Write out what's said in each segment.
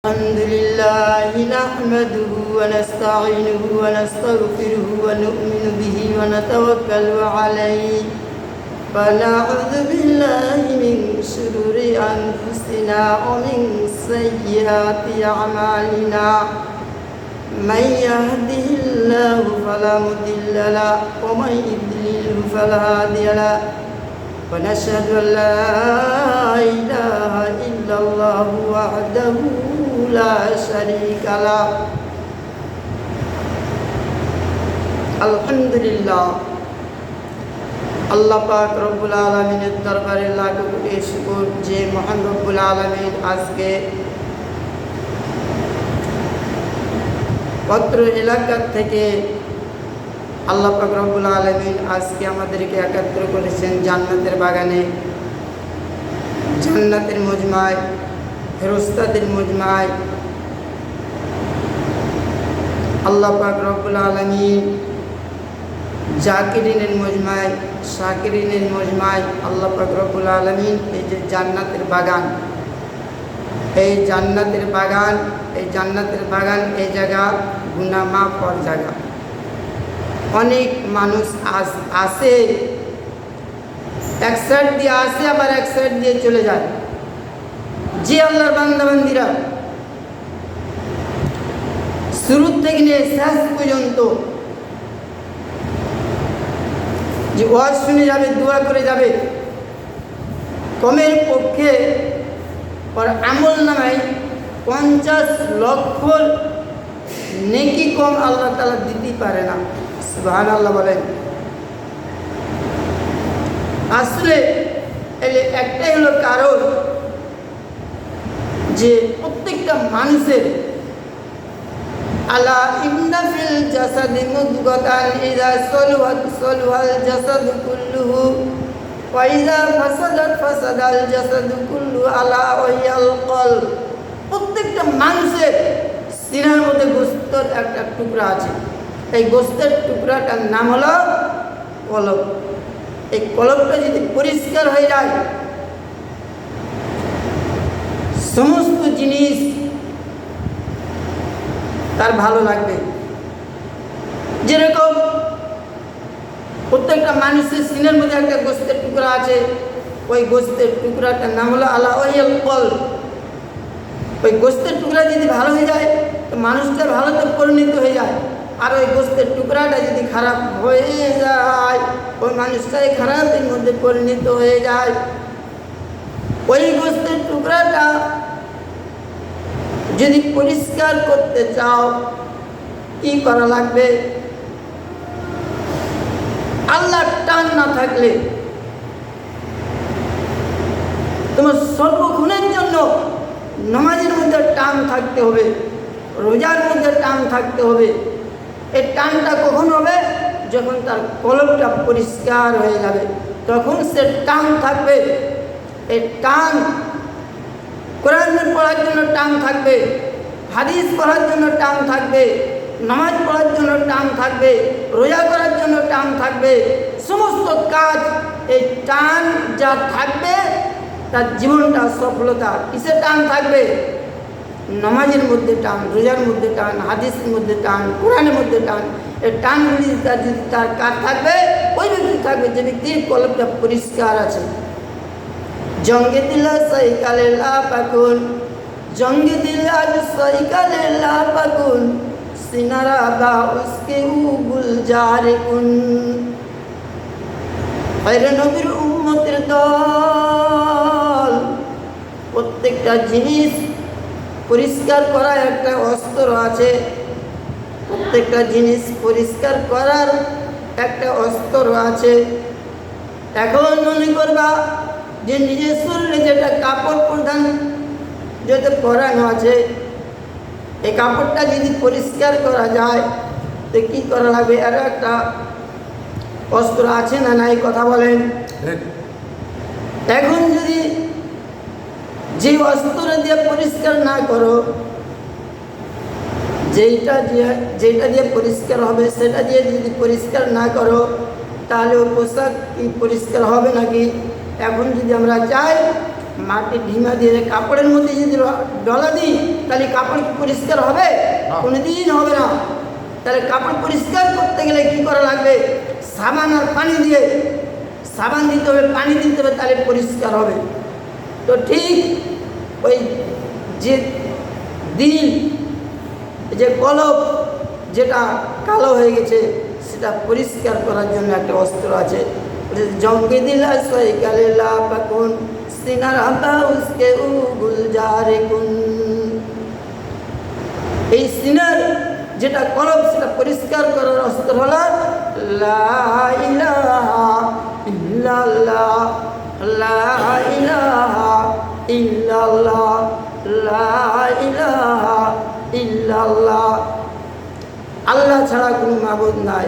الحمد لله نحمده ونستعينه ونستغفره ونؤمن به ونتوكل عليه ونعوذ بالله من شرور أنفسنا ومن سيئات أعمالنا من يهده الله فلا مضل له ومن يضلل فلا هادي له ونشهد أن لا إله إلا الله وحده لا شريك له আলহামদুলিল্লাহ আল্লাহ পাক রব্বুল আলামিনের দরবারে লাখো কোটি শুকর যে মহান রব্বুল আলামিন আজকে পত্র এলাকা থেকে আল্লাহ পাক রব্বুল আলামিন আজকে আমাদেরকে একত্র করেছেন জান্নাতের বাগানে, জান্নাতের মজমায়, ফেরেশতাদের মজমায়। আল্লাহ পাক রব্বুল আলামিন জাকিরিনের মজমায়, শাকিরিনের মজমায়। আল্লাহ পাক রব্বুল আলামিন এই যে জান্নাতের বাগান, এই জান্নাতের বাগান, এই জান্নাতের বাগান, এই জায়গা গুনাহ মাফ হওয়ার জায়গা। অনেক মানুষ আসে, এক সাইড দিয়ে আসে আবার এক সাইড দিয়ে চলে যায়। যে আল্লাহর বান্দাবান্দিরা শুরু থেকে নিয়ে শেষ পর্যন্ত যে ওয়াজ শুনে যাবে, দোয়া করে যাবে, কমের পক্ষে ওর আমল নামায় 50 লক্ষ নেকি কম আল্লাহ তাআলা দিতে পারে না। সুবহানাল্লাহ বলেন। আসলে এলে একটাই হলো কারণ যে প্রত্যেকটা মানুষের আলা ইন্না ফিল জাসাদি মুদগাতান ইযা সালুহাত সালুহাল জাসাদু কুল্লুহু ওয়া ইযা ফাসাদাত ফাসাদাল জাসাদু কুল্লু আলা ওয়াল কলব। প্রত্যেকটা মানুষের সিনার মধ্যে গোশতের একটা টুকরা আছে। এই গোশতের টুকরাটার নাম হলো কলব। এই কলবটা যদি পরিষ্কার হয়ে যায়, সমস্ত জিনিস তার ভালো লাগবে। যেরকম প্রত্যেকটা মানুষের সিনের মধ্যে একটা গোশতের টুকরা আছে, ওই গোশতের টুকরাটার নাম হলো আলা ওয়াল কলব। ওই গোশতের টুকরা যদি ভালো হয়ে যায় তো মানুষটা ভালোতে পরিণত হয়ে যায়। আর ওই গোশতের টুকরাটা যদি খারাপ হয়ে যায়, ওই মানুষটাই খারাপের মধ্যে পরিণত হয়ে যায়। ওই গোশতের টুকরাটা যদি পরিষ্কার করতে চাও, কি করা লাগবে? আল্লাহর টান না থাকলে তোমার সর্বক্ষণের জন্য নামাজের মধ্যে টান থাকতে হবে, রোজার মধ্যে টান থাকতে হবে। এই টানটা কখন হবে? যখন তার কলবটা পরিষ্কার হয়ে যাবে, তখন সে টান থাকবে। এই টান কোরআন পড়ার জন্য টান থাকবে, হাদিস পড়ার জন্য টান থাকবে, নামাজ পড়ার জন্য টান থাকবে, রোজা করার জন্য টান থাকবে। সমস্ত কাজ এই টান যা থাকবে তার জীবনটা সফলতা। কিসে টান থাকবে? নামাজের মধ্যে টান, রোজার মধ্যে টান, হাদিসের মধ্যে টান, কোরআনের মধ্যে টান। এই টানগুলি যদি তার কাজ থাকবে, ওই ব্যক্তি থাকবে যে ব্যক্তির কলবটা পরিষ্কার আছে। জঙ্গে দিলা সাইকালে লাপাকুন, জঙ্গে দিলা সাইকালে লাপাকুন, সিনারা বা উসকে উগুল জারিকুন। খায়রে নবীর উম্মতের দল, প্রত্যেকটা জিনিস পরিষ্কার করার একটা অস্ত্র আছে। প্রত্যেকটা জিনিস পরিষ্কার করার একটা অস্ত্র আছে। এখন মনে করবা যে নিজের শরীরে যেটা কাপড় প্রধান যেটা পরানো আছে, এই কাপড়টা যদি পরিষ্কার করা যায় তো কি করা লাগবে? এর একটা অস্ত্র আছে না নাই? কথা বলেন। এখন যদি যে অস্ত্র দিয়ে পরিষ্কার না করো, যেটা দিয়ে পরিষ্কার হবে সেটা দিয়ে যদি পরিষ্কার না করো, তাহলে ওই পোশাক কি পরিষ্কার হবে নাকি? এখন যদি আমরা চাই মাটি ঢিমা দিয়ে কাপড়ের মধ্যে যদি ডলা দিই তাহলে কাপড় কি পরিষ্কার হবে? কোনোদিন হবে না। তাহলে কাপড় পরিষ্কার করতে গেলে কি করা লাগবে? সাবান আর পানি দিয়ে, সাবান দিতে হবে, পানি দিতে হবে, তাহলে পরিষ্কার হবে। তো ঠিক ওই যে দিল, যে কলব যেটা কালো হয়ে গেছে সেটা পরিষ্কার করার জন্য একটা অস্ত্র আছে, জঙ্গে দিলা সই কালে লাকুন সিনার হাতা উসকে উ গুলজারে কুন। এই সিনার যেটা কলব সেটা পরিষ্কার করার অস্ত্র হলো লা ইলাহা ইল্লাল্লাহ, লা ইলাহা ইল্লাল্লাহ, লা ইলাহা ইল্লাল্লাহ। আল্লাহ ছাড়া কোনো মাবুদ নাই।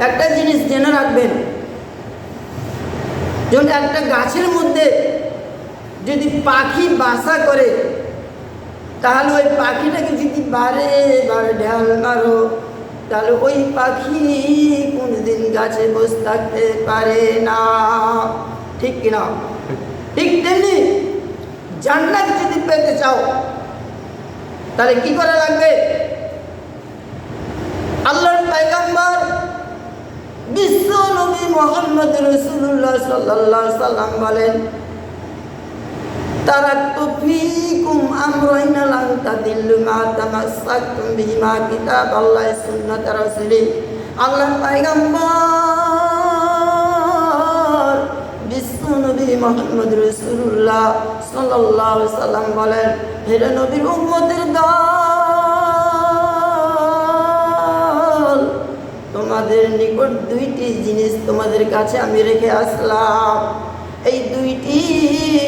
একটা জিনিস জেনে রাখবেন, যেমন একটা গাছের মধ্যে যদি পাখি বাসা করে তাহলে ওই পাখিটাকে যদি বারে বারে ঢাল মারো তাহলে ওই পাখি কোনোদিন গাছে বসে থাকতে পারে না, ঠিক কিনা? ঠিক তেমনি জান্নাত যদি পেতে চাও তাহলে কি করা লাগবে? আল্লাহর পয়গম্বর বিশ্ব নবী মুহাম্মদ রাসূলুল্লাহ সাল্লাল্লাহু আলাইহি সাল্লাম বলেন, তারাকতু ফীকুম আমরাইন লান তাদিল্লু মা তামাসসাকতুম বিহিমা কিতাবাল্লাহি সুন্নাত রাসূলি। আল্লাহর পয়গম্বর বিশ্ব নবী মুহাম্মদ রাসূলুল্লাহ সাল্লাল্লাহু আলাইহি সাল্লাম বলেন, হে নবীর উম্মতের দল, তোমাদের নিকট দুইটি জিনিস তোমাদের কাছে আমি রেখে আসলাম। এই দুইটি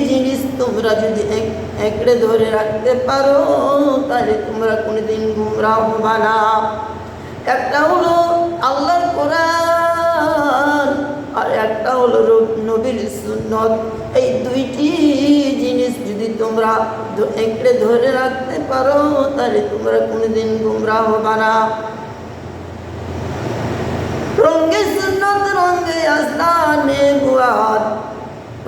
জিনিস তোমরা যদি একড়ে ধরে রাখতে পারো তাহলে তোমরা কোনোদিন গুমরাহ হবে না। একটা হলো আল্লাহর কোরআন আর একটা হলো নবীর সুন্নত। এই দুইটি জিনিস যদি তোমরা একড়ে ধরে রাখতে পারো তাহলে তোমরা কোনোদিন গুমরাহ হবে না। রঙ্গে সুন্নত রঙ্গে আস্তানে বুয়াত,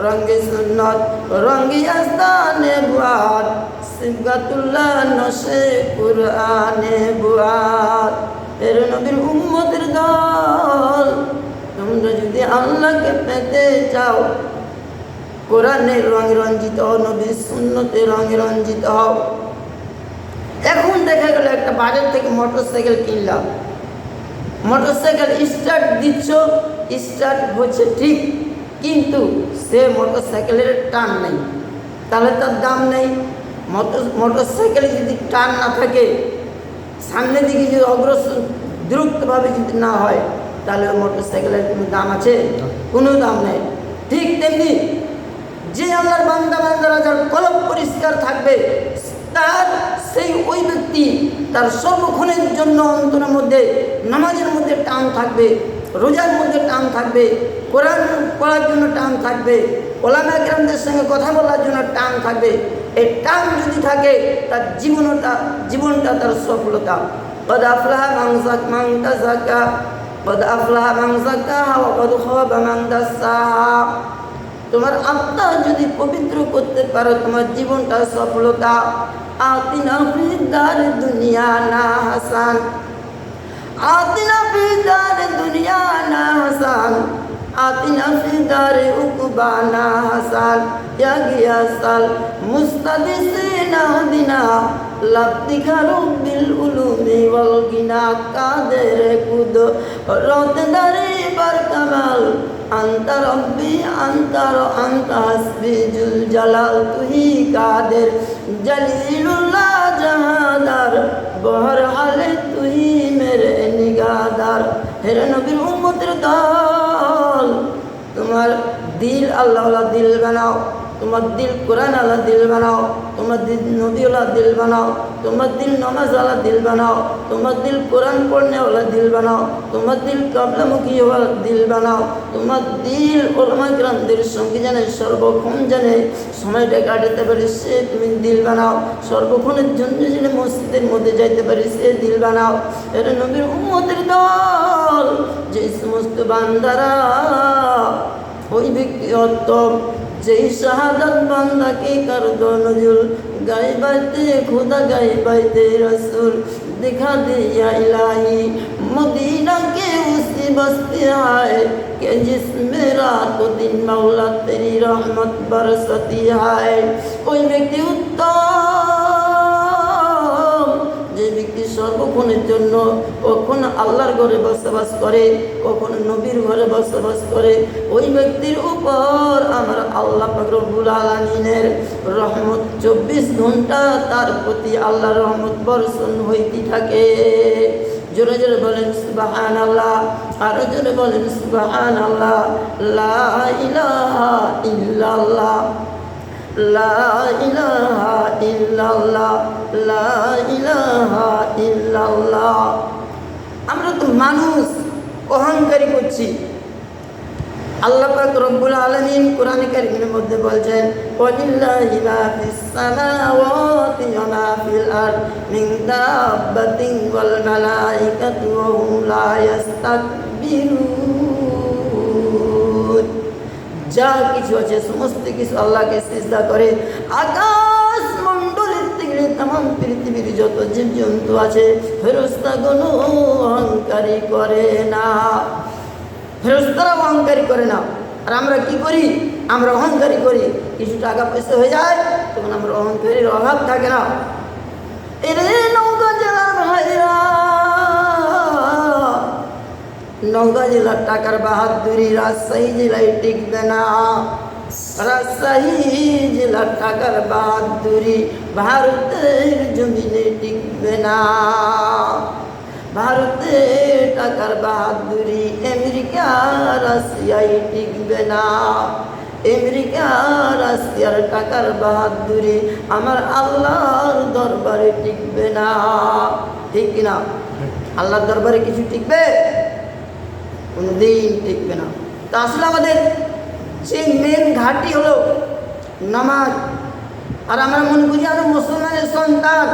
রঙ্গে সুন্নত রঙ্গে আস্তানে বুয়াত, সিবগাতুল্লাহ নশে কুরআনে বুয়াত। এর নবীর উম্মতের দল, তোমরা যদি আল্লাহকে পেতে চাও কোরআনের রঙে রঞ্জিত হও, নবীর সুন্নতে রঙে রঞ্জিত হও। এখন দেখা গেল একটা বাজার থেকে মোটরসাইকেল কিনলাম, মোটরসাইকেল স্টার্ট দিচ্ছ, স্টার্ট হচ্ছে ঠিক, কিন্তু সে মোটরসাইকেলের টান নেই, তাহলে তার দাম নেই। মোটরসাইকেলে যদি টান না থাকে, সামনের দিকে যদি অগ্রসর দ্রুতভাবে যদি না হয় তাহলে ওই মোটরসাইকেলের কোনো দাম আছে? কোনো দাম নেই। ঠিক তেমনি যে আল্লাহর বান্দারা যার কলব পরিষ্কার থাকবে তার সেই ওই ব্যক্তি তার সর্বক্ষণের জন্য অন্তরের মধ্যে নামাজের মধ্যে টান থাকবে, রোজার মধ্যে টান থাকবে, কোরআন পড়ার জন্য টান থাকবে, ওলামা কেরামদের সঙ্গে কথা বলার জন্য টান থাকবে। এই টান যদি থাকে তার জীবনটা তার সফলতা। কদ আফলাহা মান তাযাক্কা, কদ আফলাহা মান যাক্কাহা ওয়া কদ খাবা মান দাসসাহা। তোমার আত্মা যদি পবিত্র করতে পারো তোমার জীবনটা সফলতা। আতিনা ফিদ দার দুনিয়া না হাসান, আতিনা ফিদ দার দুনিয়া না হাসান, আতিনা ফিদ দার উকবা না হাসান। ইয়া গিয়াসাল মুস্তাদিসিনা দিনা লাব্দি খারুবিল উলুমি ওয়াল গিনা। কাদের কুদ রতদারি বার কামাল, আন্তা রব্বি আন্তা হাসবি জুল জালাল। তুহি কাদের জলিলুল্লাহ জাহাদার, বহর হালে তুহি মেরে নিগাদার। হেরে নবীর উম্মতের দল, তোমার দিল আল্লাহওয়ালা দিল বানাও, তোমার দিল কোরআন আল্লাহ দিল বানাও, তোমার দিল নবীওয়ালা দিল বানাও, তোমার দিল নামাজওয়ালা দিল বানাও, তোমার দিল কোরআন পড়নেওয়ালা দিল বানাও, তোমার দিল কাবলামুখী ওয়ালা দিল বানাও, তোমার দিল ওলামা কেরামদের সঙ্গে জানে সর্বক্ষণ জানে সময়টা কাটাতে পারি সে তুমি দিল বানাও, সর্বক্ষণের জন্য জেনে মসজিদের মধ্যে যাইতে পারি সে দিল বানাও। এটা নবীর উম্মতের দল, যে সমস্ত বান্দারা ওই ব্যক্তি যেই শাহাদাত বান্দাকে করদো নজুল, গাইবাইতে খুদা গাইবাইতে রসুল, दिखा दिया इलाही मदीना के उसी बस्ती आए कि जिसमें रातों दिन मौला तेरी रहमत बरसती है। कोई व्यक्ति उत्तम, যে ব্যক্তি সর্বক্ষণের জন্য কখনো আল্লাহর ঘরে বসবাস করে, কখনো নবীর ঘরে বসবাস করে, ওই ব্যক্তির উপর আমার আল্লাহ পাক রব্বুল আলামিনের রহমত 24 ঘন্টা তার প্রতি আল্লাহর রহমত বর্ষণ হইতে থাকে। জোরে জোরে বলেন সুবহানাল্লাহ, আরো জোরে বলেন সুবহানাল্লাহ। লা ইলাহা ইল্লাল্লাহ, লা ইলাহা ইল্লাল্লাহ, লা ইলাহা ইল্লাল্লাহ। আমরা তো মানুষ, অহংকারী করছি। আল্লাহ পাক রব্বুল আলামিন কোরআন কারীমের মধ্যে বলছেন, ওয়ালিল্লাহি মা ফিস সামাওয়াতি ওয়া মা ফিল আরদ মিন দাব্বাতিন ওয়াল মালাইকাতু ওয়া হুম লা ইস্তাকবিরুন। যা কিছু আছে সমস্ত কিছু আল্লাহকে সিজদা করে। আকাশ মণ্ডলের থেকে तमाम পৃথিবীর যত জীবজন্তু আছে ফেরেশতাগণ অহংকারী করে না, ফেরেশতারা অহংকারী করে না। আর আমরা কি করি? আমরা অহংকারী করি। কিছু টাকা পয়সা হয়ে যায় তখন আমরা অহংকারীর অভাব থাকে না। এর নওগাঁ জেলার ভাইরা, নওগাঁ জেলার টাকার বাহাদুরি রাজশাহী জেলায় টিকবে না। রাজশাহী জেলার টাকার বাহাদুরি ভারতের জমিনে টিকবে না। ভারতের টাকার বাহাদুরি আমেরিকা রাশিয়ায় টিকবে না। আমেরিকা রাশিয়ার টাকার বাহাদুরি আমার আল্লাহর দরবারে টিকবে না। ঠিক কিনা? আল্লাহর দরবারে কিছু টিকবে? কোনোদিন টিকবে না। তা আসলে আমাদের সেই মেন ঘাঁটি হলো নামাজ। আর আমরা মনে করি আমরা মুসলমানের সন্তান,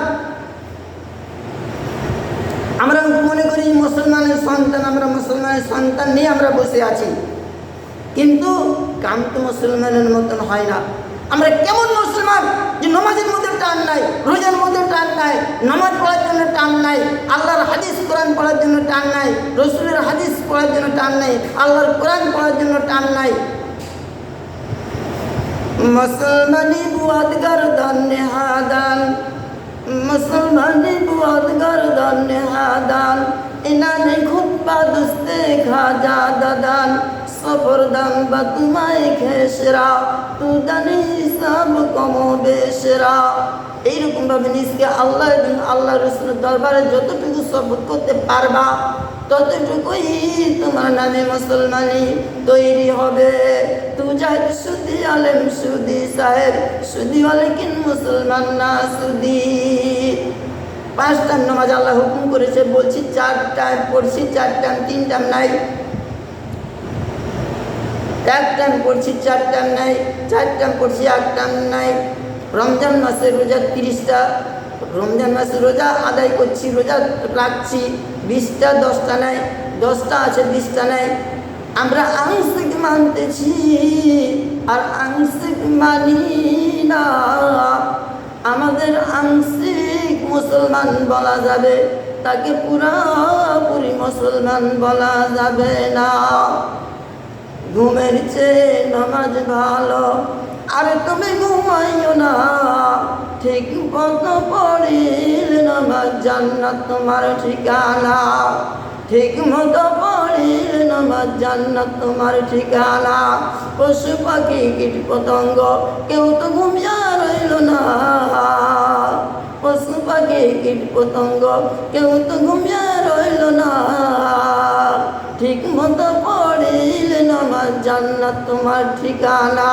আমরা মনে করি মুসলমানের সন্তান, আমরা মুসলমানের সন্তান নিয়ে আমরা বসে আছি, কিন্তু কাম তো মুসলমানের মতন হয় না। আমরা কেমন মুসলমান যে নামাজের মধ্যে টান নাই, রোজার মধ্যে টান নাই, নামাজ পড়ার জন্য টান নাই, আল্লাহর হাদিস কোরআন পড়ার জন্য টান নাই, রসুলের হাদিস পড়ার জন্য টান নাই, আল্লাহর কোরআন পড়ার জন্য টান নাই। মুসলমানি বুয়াদ গর্দান নেহাদান, মুসলমানি বুয়াদ গর্দান নেহাদান, ইনানে খুতবা দুস্তে খাজা দাদান, সফরদান বা তোমায় খেসরা তু জানি সব কম বেসরা। এইরকম ভাবে নিজকে আল্লাহ এবং আল্লাহ রসুলের দরবারে যতটুকু সবুত করতে পারবা ততটুকুই তোমার নামে মুসলমানি তৈরি হবে। তু জাহিদ সুদি আলেম সুদি সাহেব সুদি আলেকিন মুসলমান না সুদি। 5 টাইম নামাজ আল্লাহ হুকুম করেছে, বলছি 4 টাইম পড়ছি, 4 টাইম 3 টাইম নাই, 1 টাইম পড়ছি 4 টাইম নাই, 4 টাইম পড়ছি 1 টাইম নাই। রমজান মাসে রোজা 30টা, রমজান মাসে রোজা আদায় করছি, রোজা রাখছি 20টা, 10টা নাই, 10টা আছে 20টা নাই। আমরা আংশিক মানতেছি আর আংশিক মানি না। আমাদের আংশিক মুসলমান বলা যাবে, তাকে পুরাপুরি মুসলমান বলা যাবে না। ঘুমের চেয়ে নামাজ ভালো, আরে তুমি ঘুমাইও না, ঠিক মতো পড়িলে নামাজ জান্নাত তোমার ঠিকানা। ঠিক মতো পড়িলে নামাজ জান্নাত তোমার ঠিকানা। পশু পাখি কীট পতঙ্গ কেউ তো ঘুমিয়ে রইল না, পশু পাখি কীট পতঙ্গ কেউ তো ঘুমিয়ে রইল না। ঠিক মতো পড়িলে নামাজ জান্নাত তোমার ঠিকানা।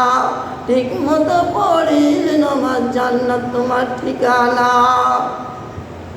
ঠিক মতো পড়িলে নামাজ জান্নাত তোমার ঠিকানা।